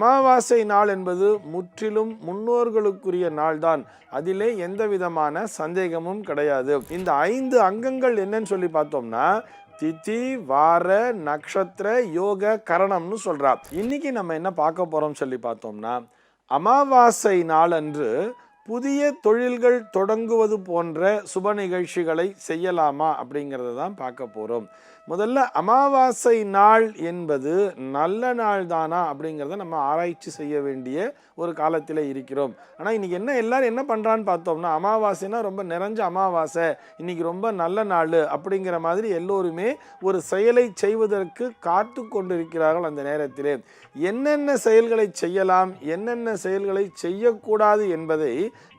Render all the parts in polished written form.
அமாவாசை நாள் என்பது முற்றிலும் முன்னோர்களுக்குரிய நாள்தான். அதிலே எந்த விதமான சந்தேகமும் கிடையாது. இந்த 5 அங்கங்கள் என்னன்னு சொல்லி பார்த்தோம்னா திதி, வார, நட்சத்திர, யோக, கரணம்னு சொல்றா. இன்னைக்கு நம்ம என்ன பார்க்க போறோம் சொல்லி பார்த்தோம்னா, அமாவாசை நாளன்று புதிய தொழில்கள் தொடங்குவது போன்ற சுப நிகழ்ச்சிகளை செய்யலாமா அப்படிங்கிறத தான் பார்க்க போகிறோம். முதல்ல அமாவாசை நாள் என்பது நல்ல நாள் தானா அப்படிங்கிறத நம்ம ஆராய்ச்சி செய்ய வேண்டிய ஒரு காலத்தில் இருக்கிறோம். ஆனால் இன்றைக்கி எல்லாரும் என்ன பண்ணுறான்னு பார்த்தோம்னா, அமாவாசைனா ரொம்ப நிறைஞ்ச அமாவாசை, இன்றைக்கி ரொம்ப நல்ல நாள் அப்படிங்கிற மாதிரி எல்லோருமே ஒரு செயலை செய்வதற்கு காத்து கொண்டிருக்கிறார்கள். அந்த நேரத்திலே என்னென்ன செயல்களை செய்யலாம், என்னென்ன செயல்களை செய்யக்கூடாது என்பதை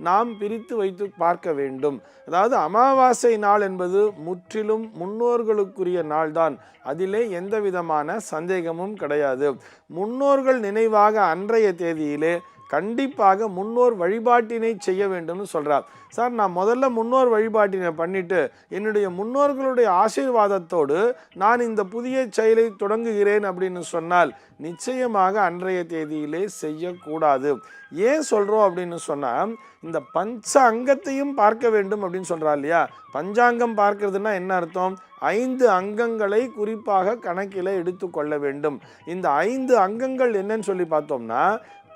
நாம் பிரித்து வைத்து பார்க்க வேண்டும். அதாவது அமாவாசை நாள் என்பது முற்றிலும் முன்னோர்களுக்குரிய நாள்தான். அதிலே எந்த விதமான சந்தேகமும் கிடையாது. முன்னோர்கள் நினைவாக அன்றைய தேதியிலே கண்டிப்பாக முன்னோர் வழிபாட்டினை செய்ய வேண்டும்னு சொல்கிறார். சார், நான் முதல்ல முன்னோர் வழிபாட்டினை பண்ணிட்டு என்னுடைய முன்னோர்களுடைய ஆசீர்வாதத்தோடு நான் இந்த புதிய செயலை தொடங்குகிறேன் அப்படின்னு சொன்னால் நிச்சயமாக அன்றைய தேதியிலே செய்யக்கூடாது. ஏன் சொல்கிறோம் அப்படின்னு சொன்னால், இந்த பஞ்ச அங்கத்தையும் பார்க்க வேண்டும் அப்படின்னு சொல்கிறா இல்லையா. பஞ்சாங்கம் பார்க்கறதுனா என்ன அர்த்தம்? 5 அங்கங்களை குறிப்பாக கணக்கில் எடுத்துக்கொள்ள வேண்டும். இந்த 5 அங்கங்கள் என்னன்னு சொல்லி பார்த்தோம்னா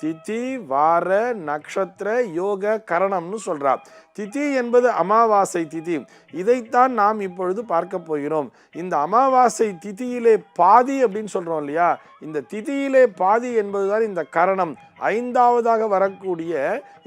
திதி, வார, நட்சத்திர, யோக, கரணம்னு சொல்றா. திதி என்பது அமாவாசை திதி. இதைத்தான் நாம் இப்பொழுது பார்க்க போகிறோம். இந்த அமாவாசை திதியிலே பாதி அப்படின்னு சொல்றோம் இல்லையா. இந்த திதியிலே பாதி என்பதுதான் இந்த கரணம். 5வதாக வரக்கூடிய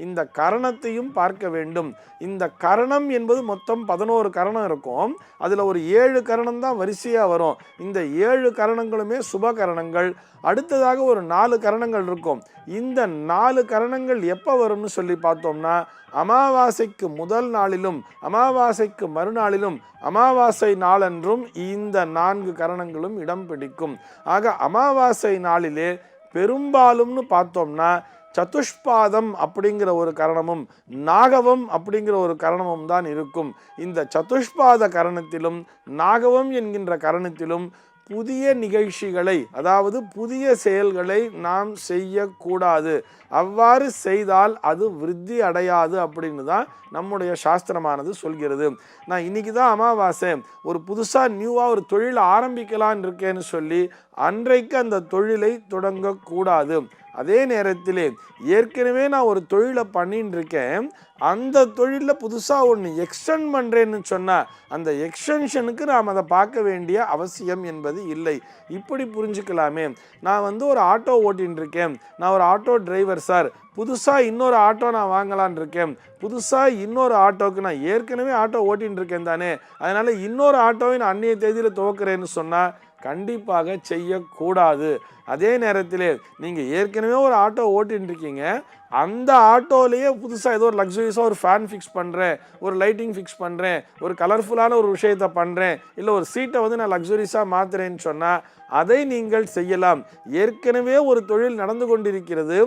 இந்த கரணத்தையும் பார்க்க வேண்டும். இந்த கரணம் என்பது மொத்தம் 11 கரணம் இருக்கும். அதில் ஒரு 7 கரணம் தான் வரிசையாக வரும். இந்த 7 கரணங்களுமே சுப கரணங்கள். அடுத்ததாக ஒரு 4 கரணங்கள் இருக்கும். இந்த 4 கரணங்கள் எப்போ வரும்னு சொல்லி பார்த்தோம்னா, அமாவாசைக்கு முதல் நாளிலும் அமாவாசைக்கு மறுநாளிலும் அமாவாசை நாளன்றும் இந்த 4 கரணங்களும் இடம் பிடிக்கும். ஆக அமாவாசை நாளிலே பெரும்பாலும்னு பார்த்தோம்னா சதுஷ்பாதம் அப்படிங்கிற ஒரு கரணமும் நாகவம் அப்படிங்கிற ஒரு கரணமும் தான் இருக்கும். இந்த சதுஷ்பாத கரணத்திலும் நாகவம் என்கின்ற கரணத்திலும் புதிய நிகழ்ச்சிகளை, அதாவது புதிய செயல்களை நாம் செய்யக்கூடாது. அவ்வாறு செய்தால் அது விருத்தி அடையாது அப்படின்னு தான் நம்முடைய சாஸ்திரமானது சொல்கிறது. நான் இன்னைக்கு தான் அமாவாசை, ஒரு புதுசாக நியூவாக ஒரு தொழில் ஆரம்பிக்கலான் இருக்கேன்னு சொல்லி அன்றைக்கு அந்த தொழிலை தொடங்கக்கூடாது. அதே நேரத்திலே ஏற்கனவே நான் ஒரு தொழிலை பண்ணின்னு இருக்கேன், அந்த தொழிலில் புதுசாக ஒன்று எக்ஸ்டெண்ட் பண்ணுறேன்னு சொன்னால் அந்த எக்ஸ்டென்ஷனுக்கு நாம் அதை பார்க்க வேண்டிய அவசியம் என்பது இல்லை. இப்படி புரிஞ்சுக்கலாமே. நான் ஒரு ஆட்டோ ஓட்டின்னு இருக்கேன், நான் ஒரு ஆட்டோ டிரைவர் சார், புதுசாக இன்னொரு ஆட்டோ நான் வாங்கலான் இருக்கேன். புதுசாக இன்னொரு ஆட்டோவுக்கு நான் ஏற்கனவே ஆட்டோ ஓட்டின்னு இருக்கேன் தானே, அதனால் இன்னொரு ஆட்டோவை நான் அன்றைய தேதியில் துவக்கிறேன்னு சொன்னால் கண்டிப்பாக செய்யக்கூடாது. அதே நேரத்தில் நீங்கள் ஏற்கனவே ஒரு ஆட்டோ ஓட்டின்னு இருக்கீங்க, அந்த ஆட்டோலேயே புதுசாக ஏதோ ஒரு லக்ஸுரியஸாக ஒரு ஃபேன் ஃபிக்ஸ் பண்ணுறேன், ஒரு லைட்டிங் ஃபிக்ஸ் பண்ணுறேன், ஒரு கலர்ஃபுல்லான ஒரு விஷயத்தை பண்ணுறேன், இல்லை ஒரு சீட்டை நான் லக்ஸுரியஸாக மாற்றுறேன்னு சொன்னால் அதை நீங்கள் செய்யலாம். ஏற்கனவே ஒரு தொழில் நடந்து கொண்டிருக்கிறது,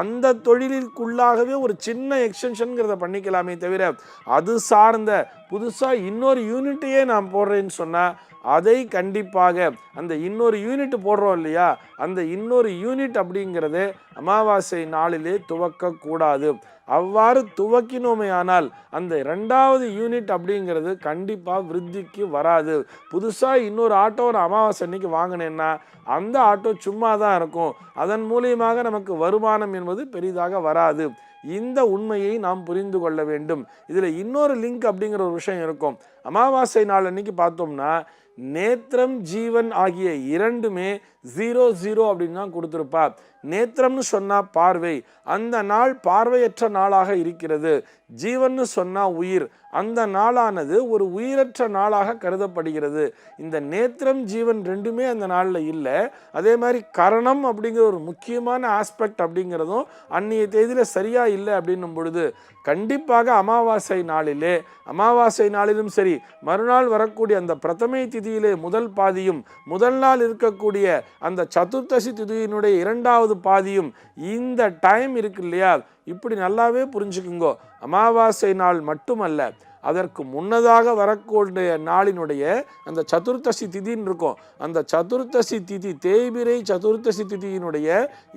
அந்த தொழிலுக்குள்ளாகவே ஒரு சின்ன எக்ஸ்டென்ஷனுங்கிறத பண்ணிக்கலாமே தவிர அது சார்ந்த புதுசாக இன்னொரு யூனிட்டையே நான் போடுறேன்னு சொன்னால் அதை கண்டிப்பாக அந்த இன்னொரு யூனிட் போடுறோம் இல்லையா, அந்த இன்னொரு யூனிட் அப்படிங்கிறது அமாவாசை நாளிலே துவக்கக்கூடாது. அவ்வாறு துவக்கினோமே ஆனால் அந்த 2வது யூனிட் அப்படிங்கிறது கண்டிப்பாக விருத்திக்கு வராது. புதுசாக இன்னொரு ஆட்டோ நான் அமாவாசை அன்னைக்கு வாங்கினேன்னா அந்த ஆட்டோ சும்மா தான் இருக்கும். அதன் மூலியமாக நமக்கு வருமானம் என்பது பெரிதாக வராது. இந்த உண்மையை நாம் புரிந்து கொள்ள வேண்டும். இதில் இன்னொரு லிங்க் அப்படிங்கிற ஒரு விஷயம் இருக்கும். அமாவாசை நாள் அன்னைக்கு பார்த்தோம்னா நேத்திரம், ஜீவன் ஆகிய 2மே 00 அப்படின்னு தான் கொடுத்துருப்பா. நேத்திரம்னு சொன்னால் பார்வை, அந்த நாள் பார்வையற்ற நாளாக இருக்கிறது. ஜீவன்னு சொன்னால் உயிர், அந்த நாளானது ஒரு உயிரற்ற நாளாக கருதப்படுகிறது. இந்த நேத்திரம், ஜீவன் 2மே அந்த நாளில் இல்லை. அதே மாதிரி கரணம் அப்படிங்கிற ஒரு முக்கியமான ஆஸ்பெக்ட் அப்படிங்கிறதும் அன்றைய தேதியில் சரியாக இல்லை அப்படின்னும் பொழுது கண்டிப்பாக அமாவாசை நாளிலே, அமாவாசை நாளிலும் சரி மறுநாள் வரக்கூடிய அந்த பிரதமை திதியிலே முதல் பாதியும், முதல் நாள் இருக்கக்கூடிய அந்த சதுர்த்தசி திதியினுடைய 2வது பாதியும், இந்த டைம் இருக்கு இல்லையா, இப்படி நல்லாவே புரிஞ்சுக்குங்கோ. அமாவாசை நாள் மட்டுமல்ல, அதற்கு முன்னதாக வரக்கூடிய நாளினுடைய அந்த சதுர்த்தசி திதின்னு இருக்கும். அந்த சதுர்த்தசி திதி, தேய்பிரை சதுர்த்தசி திதியினுடைய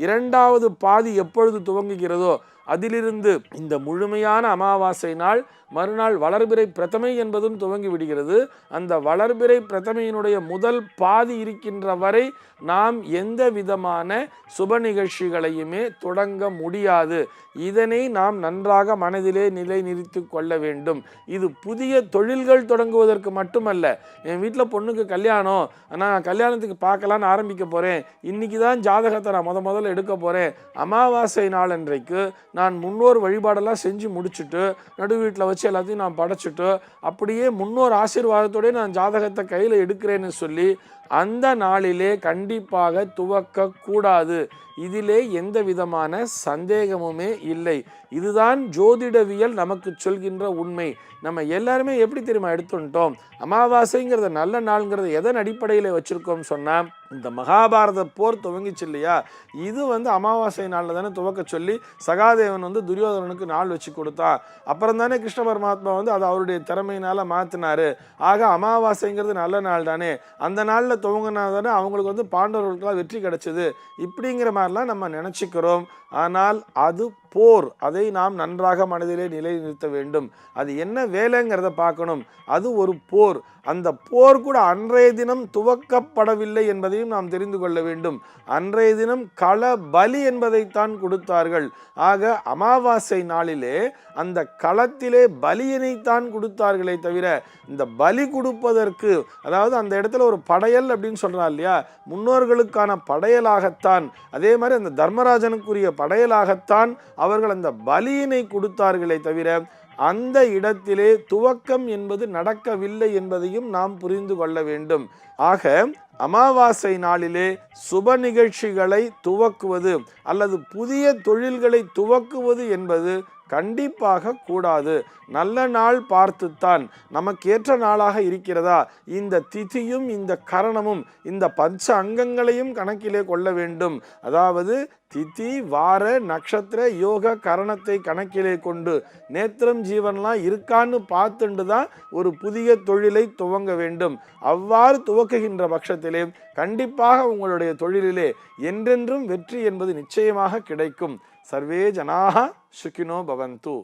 2வது பாதி எப்பொழுது துவங்குகிறதோ அதிலிருந்து இந்த முழுமையான அமாவாசை நாள் மறுநாள் வளர்பிறை பிரதமை என்பதும் துவங்கி விடுகிறது. அந்த வளர்பிறை பிரதமையினுடைய முதல் பாதி இருக்கின்ற வரை நாம் எந்த விதமான சுப நிகழ்ச்சிகளையுமே தொடங்க முடியாது. இதனை நாம் நன்றாக மனதிலே நிலைநிறுத்தி கொள்ள வேண்டும். இது புதிய தொழில்கள் தொடங்குவதற்கு மட்டுமல்ல. என் வீட்டில் பொண்ணுக்கு கல்யாணம், நான் கல்யாணத்துக்கு பார்க்கலான்னு ஆரம்பிக்க போகிறேன், இன்னைக்கு தான் ஜாதகத்தை நான் முதல்ல எடுக்க போகிறேன், அமாவாசை நாள் அன்றைக்கு நான் முன்னோர் வழிபாடெல்லாம் செஞ்சு முடிச்சுட்டு நடு வீட்டில் வச்சு எல்லாத்தையும் நான் படைச்சிட்டு அப்படியே முன்னோர் ஆசீர்வாதத்தோடய நான் ஜாதகத்தை கையில் எடுக்கிறேன்னு சொல்லி அந்த நாளிலே கண்டிப்பாக துவக்க கூடாது. இதிலே எந்த விதமான சந்தேகமுமே இல்லை. இதுதான் ஜோதிடவியல் நமக்கு சொல்கின்ற உண்மை. நம்ம எல்லாருமே எப்படி தெரியுமா எடுத்துட்டோம்? அமாவாசைங்கிறத நல்ல நாள்ங்கிறத எதன் அடிப்படையில் வச்சிருக்கோம் சொன்னால், இந்த மகாபாரத போர் துவங்கிச்சு இல்லையா, இது அமாவாசை நாளில் தானே துவக்க சொல்லி சகாதேவன் துரியோதனனுக்கு நாள் வச்சு கொடுத்தா. அப்புறம் தானே கிருஷ்ண பரமாத்மா அதை அவருடைய திறமையினால மாற்றினாரு. ஆக அமாவாசைங்கிறது நல்ல நாள் தானே, அந்த நாளில் துவங்கினா தானே அவங்களுக்கு பாண்டவர்களுக்கெல்லாம் வெற்றி கிடைச்சது. இப்படிங்கிற மாதிரிலாம் நம்ம நினச்சிக்கிறோம். ஆனால் அது போர். அதை நாம் நன்றாக மனதிலே நிலைநிறுத்த வேண்டும். அது என்ன வேலைங்கிறத பார்க்கணும். அது ஒரு போர். அந்த போர் கூட அன்றைய தினம் துவக்கப்படவில்லை என்பதையும் நாம் தெரிந்து கொள்ள வேண்டும். அன்றைய தினம் கள பலி என்பதைத்தான் கொடுத்தார்கள். ஆக அமாவாசை நாளிலே அந்த களத்திலே பலியினைத்தான் கொடுத்தார்களே தவிர இந்த பலி கொடுப்பதற்கு, அதாவது அந்த இடத்துல ஒரு படையல் அப்படின்னு சொல்றா இல்லையா, முன்னோர்களுக்கான படையலாகத்தான், அதே மாதிரி அந்த தர்மராஜனுக்குரிய படையலாகத்தான் அவர்கள் அந்த பலியினை கொடுத்தார்களே தவிர அந்த இடத்திலே துவக்கம் என்பது நடக்கவில்லை என்பதையும் நாம் புரிந்து கொள்ள வேண்டும். ஆக அமாவாசை நாளிலே சுப நிகழ்ச்சிகளை துவக்குவது அல்லது புதிய தொழில்களை துவக்குவது என்பது கண்டிப்பாக கூடாது. நல்ல நாள் பார்த்துத்தான், நமக்கு ஏற்ற நாளாக இருக்கிறதா, இந்த திதியும் இந்த கரணமும் இந்த பஞ்ச அங்கங்களையும் கணக்கிலே கொள்ள வேண்டும். அதாவது திதி, வார, நட்சத்திர, யோக, கரணத்தை கணக்கிலே கொண்டு நேத்திரம் ஜீவன்லாம் இருக்கான்னு பார்த்துட்டு தான் ஒரு புதிய தொழிலை துவங்க வேண்டும். அவ்வாறு துவக்குகின்ற பட்சத்திலே கண்டிப்பாக உங்களுடைய தொழிலிலே என்றென்றும் வெற்றி என்பது நிச்சயமாக கிடைக்கும். சர்வே ஜனாஹ சுகினோ பவந்து.